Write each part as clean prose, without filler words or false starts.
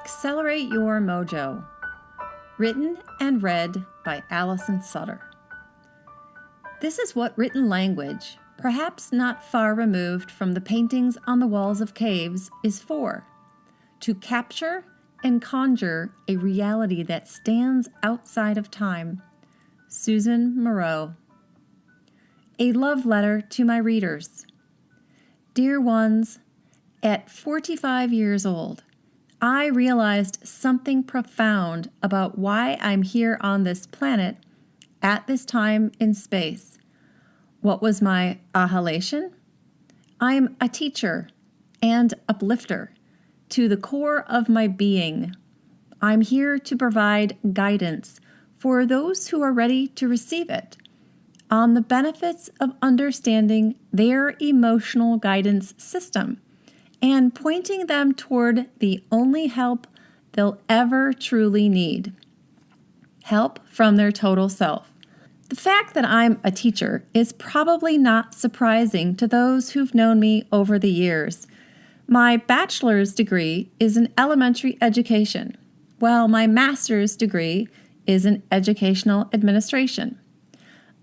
Accelerate Your Mojo. Written and read by Allison Sutter. This is what written language, perhaps not far removed from the paintings on the walls of caves, is for: to capture and conjure a reality that stands outside of time. Susan Moreau. A love letter to my readers. Dear ones, at 45 years old, I realized something profound about why I'm here on this planet at this time in space. What was my ahalation? I'm a teacher and uplifter to the core of my being. I'm here to provide guidance for those who are ready to receive it on the benefits of understanding their emotional guidance system and pointing them toward the only help they'll ever truly need: help from their total self. The fact that I'm a teacher is probably not surprising to those who've known me over the years. My bachelor's degree is in elementary education, while my master's degree is in educational administration.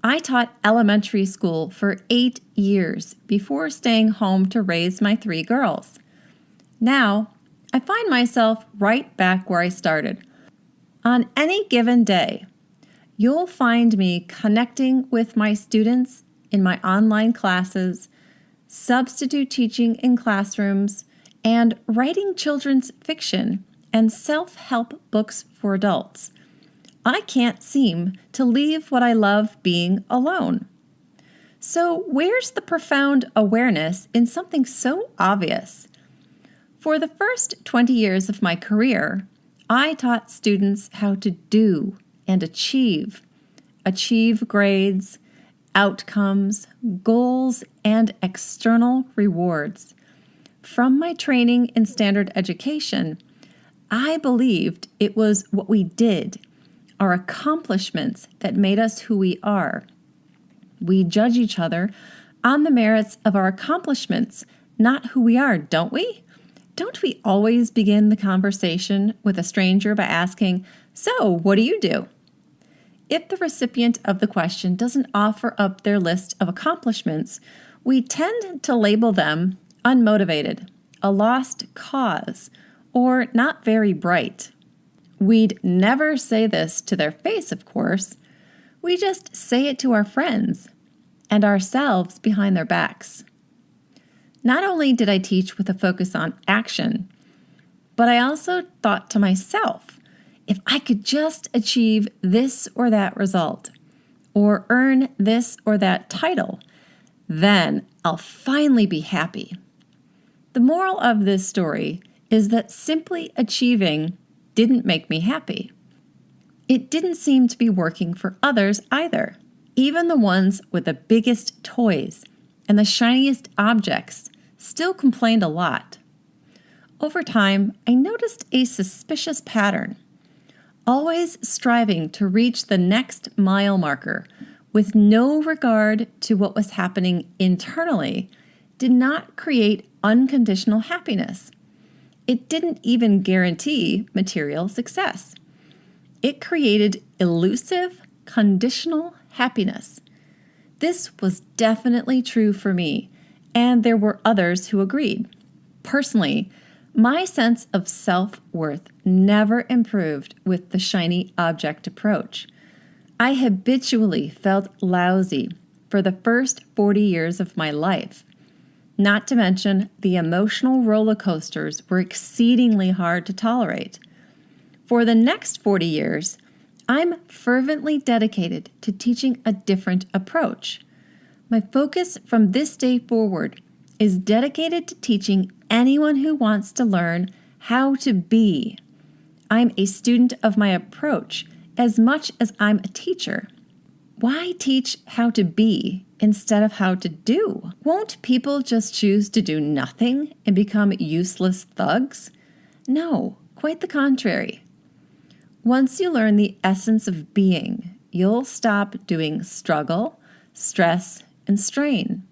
I taught elementary school for 8 years before staying home to raise my 3 girls. Now, I find myself right back where I started. On any given day, you'll find me connecting with my students in my online classes, substitute teaching in classrooms, and writing children's fiction and self-help books for adults. I can't seem to leave what I love being alone. So where's the profound awareness in something so obvious? For the first 20 years of my career, I taught students how to do and achieve grades, outcomes, goals, and external rewards. From my training in standard education, I believed it was what we did, our accomplishments, that made us who we are. We judge each other on the merits of our accomplishments, not who we are, don't we? Don't we always begin the conversation with a stranger by asking, "So, what do you do?" If the recipient of the question doesn't offer up their list of accomplishments, we tend to label them unmotivated, a lost cause, or not very bright. We'd never say this to their face, of course. We just say it to our friends and ourselves behind their backs. Not only did I teach with a focus on action, but I also thought to myself, if I could just achieve this or that result, or earn this or that title, then I'll finally be happy. The moral of this story is that simply achieving didn't make me happy. It didn't seem to be working for others either. Even the ones with the biggest toys and the shiniest objects still complained a lot. Over time, I noticed a suspicious pattern. Always striving to reach the next mile marker with no regard to what was happening internally did not create unconditional happiness. It didn't even guarantee material success. It created elusive, conditional happiness. This was definitely true for me, and there were others who agreed. Personally, my sense of self-worth never improved with the shiny object approach. I habitually felt lousy for the first 40 years of my life. Not to mention, the emotional roller coasters were exceedingly hard to tolerate. For the next 40 years, I'm fervently dedicated to teaching a different approach. My focus from this day forward is dedicated to teaching anyone who wants to learn how to be. I'm a student of my approach as much as I'm a teacher. Why teach how to be instead of how to do? Won't people just choose to do nothing and become useless thugs? No, quite the contrary. Once you learn the essence of being, you'll stop doing struggle, stress, and strain.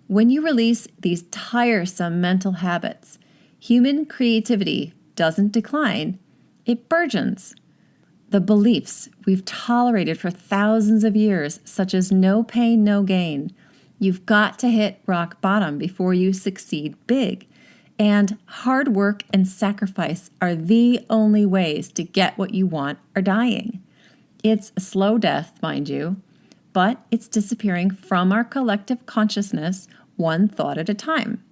When you release these tiresome mental habits, human creativity doesn't decline, it burgeons. The beliefs we've tolerated for thousands of years, such as no pain, no gain, you've got to hit rock bottom before you succeed big. And hard work and sacrifice are the only ways to get what you want, are dying. It's a slow death, mind you, but it's disappearing from our collective consciousness one thought at a time.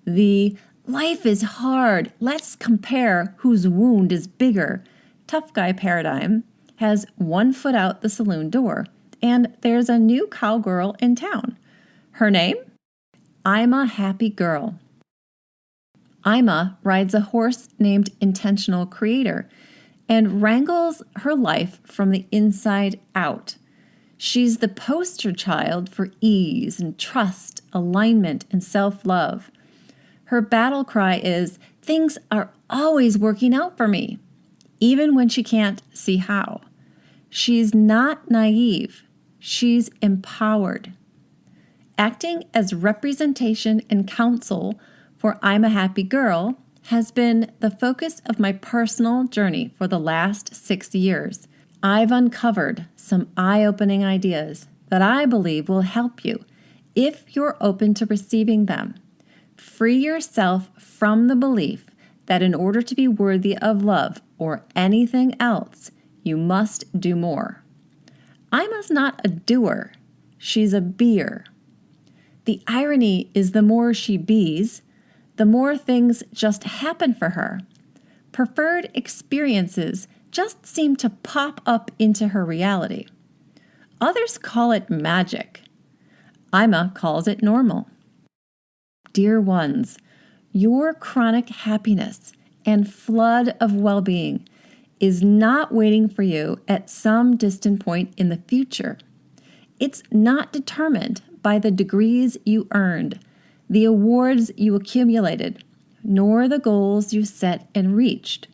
The life is hard, let's compare whose wound is bigger tough guy paradigm has one foot out the saloon door, and there's a new cowgirl in town. Her name? I'm a happy girl. Ima rides a horse named Intentional Creator and wrangles her life from the inside out. She's the poster child for ease and trust, alignment, and self-love. Her battle cry is, things are always working out for me, even when she can't see how. She's not naive. She's empowered. Acting as representation and counsel for I'm a Happy Girl has been the focus of my personal journey for the last 6 years. I've uncovered some eye-opening ideas that I believe will help you if you're open to receiving them. Free yourself from the belief that in order to be worthy of love or anything else, you must do more. Ima's not a doer. She's a beer. The irony is the more she bees, the more things just happen for her. Preferred experiences just seem to pop up into her reality. Others call it magic. Ima calls it normal. Dear ones, your chronic happiness and flood of well-being is not waiting for you at some distant point in the future. It's not determined by the degrees you earned, the awards you accumulated, nor the goals you set and reached.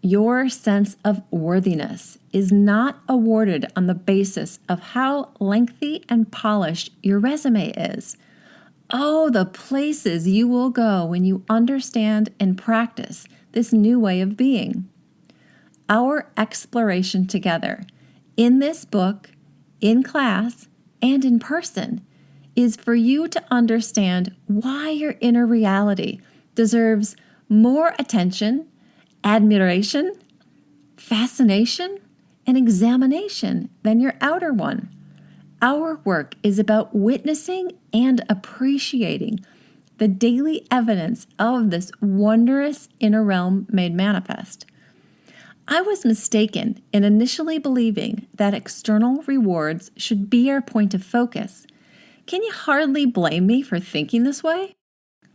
Your sense of worthiness is not awarded on the basis of how lengthy and polished your resume is. Oh, the places you will go when you understand and practice this new way of being. Our exploration together, in this book, in class, and in person, is for you to understand why your inner reality deserves more attention, admiration, fascination, and examination than your outer one. Our work is about witnessing and appreciating the daily evidence of this wondrous inner realm made manifest. I was mistaken in initially believing that external rewards should be our point of focus. Can you hardly blame me for thinking this way?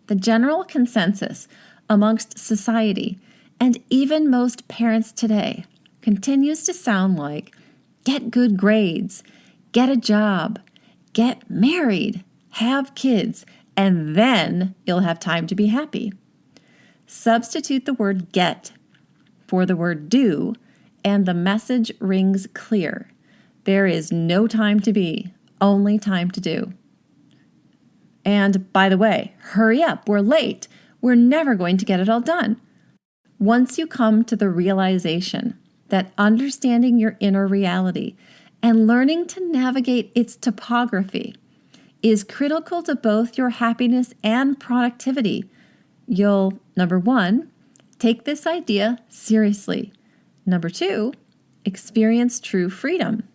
The general consensus amongst society, and even most parents today, continues to sound like, get good grades, get a job, get married, have kids, and then you'll have time to be happy. Substitute the word get for the word do, and the message rings clear. There is no time to be, only time to do. And by the way, hurry up, we're late. We're never going to get it all done. Once you come to the realization that understanding your inner reality and learning to navigate its topography is critical to both your happiness and productivity, you'll, number 1, take this idea seriously. Number 2, experience true freedom.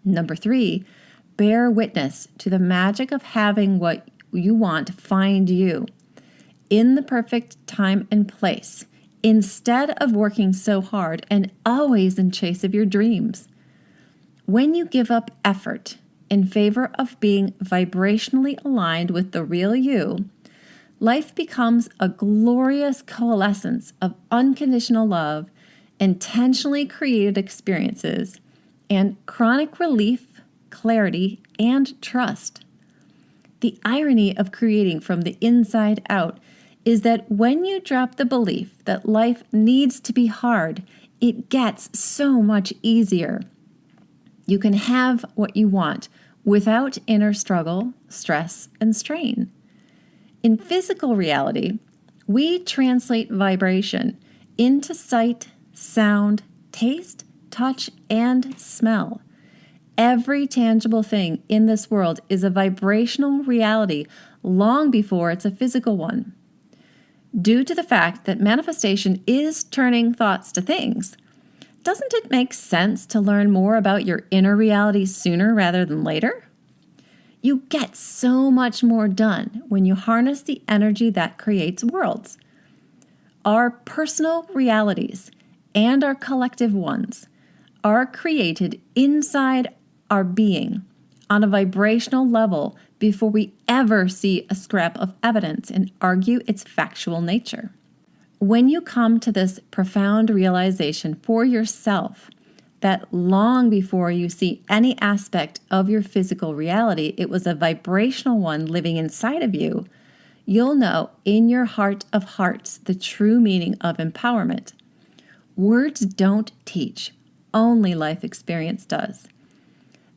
Number 3, bear witness to the magic of having what you want find you in the perfect time and place, instead of working so hard and always in chase of your dreams. When you give up effort in favor of being vibrationally aligned with the real you, life becomes a glorious coalescence of unconditional love, intentionally created experiences, and chronic relief, clarity, and trust. The irony of creating from the inside out is that when you drop the belief that life needs to be hard, it gets so much easier. You can have what you want without inner struggle, stress, and strain. In physical reality, we translate vibration into sight, sound, taste, touch, and smell. Every tangible thing in this world is a vibrational reality long before it's a physical one. Due to the fact that manifestation is turning thoughts to things, doesn't it make sense to learn more about your inner reality sooner rather than later? You get so much more done when you harness the energy that creates worlds. Our personal realities and our collective ones are created inside our being on a vibrational level before we ever see a scrap of evidence and argue its factual nature. When you come to this profound realization for yourself that long before you see any aspect of your physical reality, it was a vibrational one living inside of you, you'll know in your heart of hearts the true meaning of empowerment. Words don't teach, only life experience does.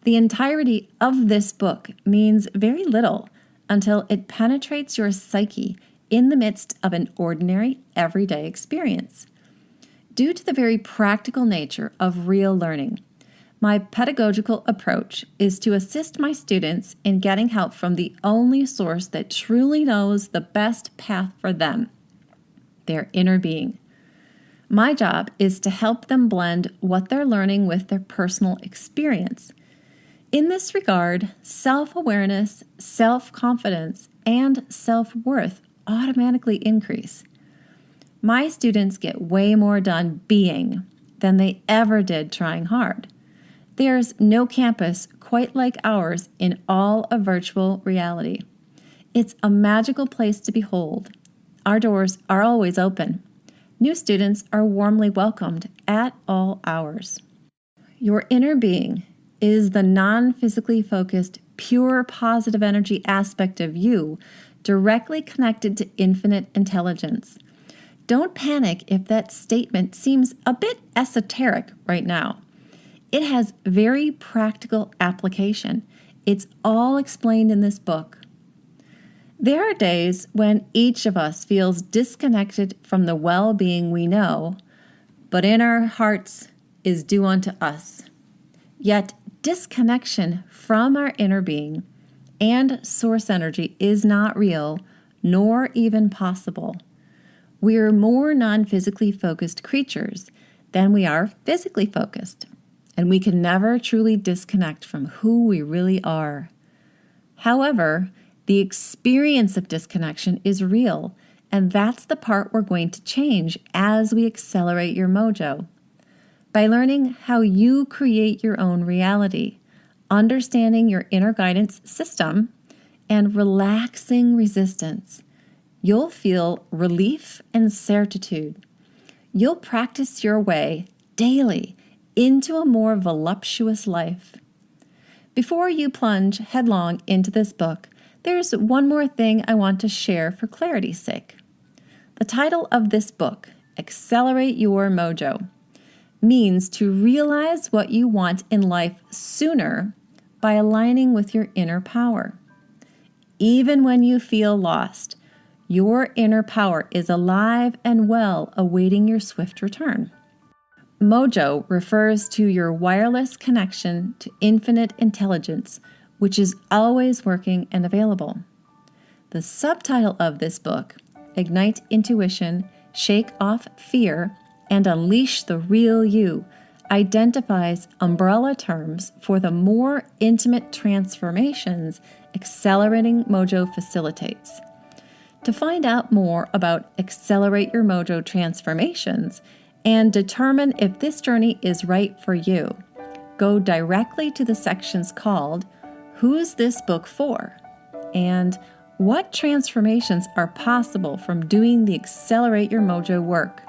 The entirety of this book means very little until it penetrates your psyche in the midst of an ordinary, everyday experience. Due to the very practical nature of real learning, my pedagogical approach is to assist my students in getting help from the only source that truly knows the best path for them, their inner being. My job is to help them blend what they're learning with their personal experience. In this regard, self-awareness, self-confidence, and self-worth automatically increase. My students get way more done being than they ever did trying hard. There's no campus quite like ours in all of virtual reality. It's a magical place to behold. Our doors are always open. New students are warmly welcomed at all hours. Your inner being is the non-physically focused, pure positive energy aspect of you directly connected to infinite intelligence. Don't panic if that statement seems a bit esoteric right now. It has very practical application. It's all explained in this book. There are days when each of us feels disconnected from the well-being we know, but in our hearts is due unto us. Yet disconnection from our inner being and source energy is not real, nor even possible. We're more non-physically focused creatures than we are physically focused, and we can never truly disconnect from who we really are. However, the experience of disconnection is real, and that's the part we're going to change as we accelerate your mojo. By learning how you create your own reality, understanding your inner guidance system, and relaxing resistance, you'll feel relief and certitude. You'll practice your way daily into a more voluptuous life. Before you plunge headlong into this book, there's one more thing I want to share for clarity's sake. The title of this book, Accelerate Your Mojo, means to realize what you want in life sooner by aligning with your inner power. Even when you feel lost, your inner power is alive and well, awaiting your swift return. Mojo refers to your wireless connection to infinite intelligence, which is always working and available. The subtitle of this book, Ignite Intuition, Shake Off Fear, and Unleash the Real You, identifies umbrella terms for the more intimate transformations Accelerating Mojo facilitates. To find out more about Accelerate Your Mojo transformations and determine if this journey is right for you, go directly to the sections called Who's This Book For? And What Transformations Are Possible from Doing the Accelerate Your Mojo work?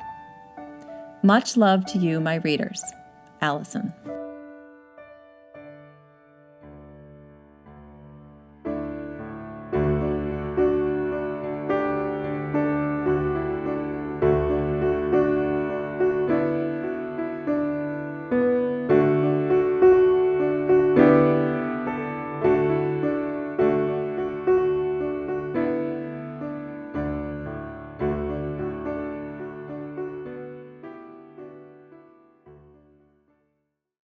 Much love to you, my readers. Allison.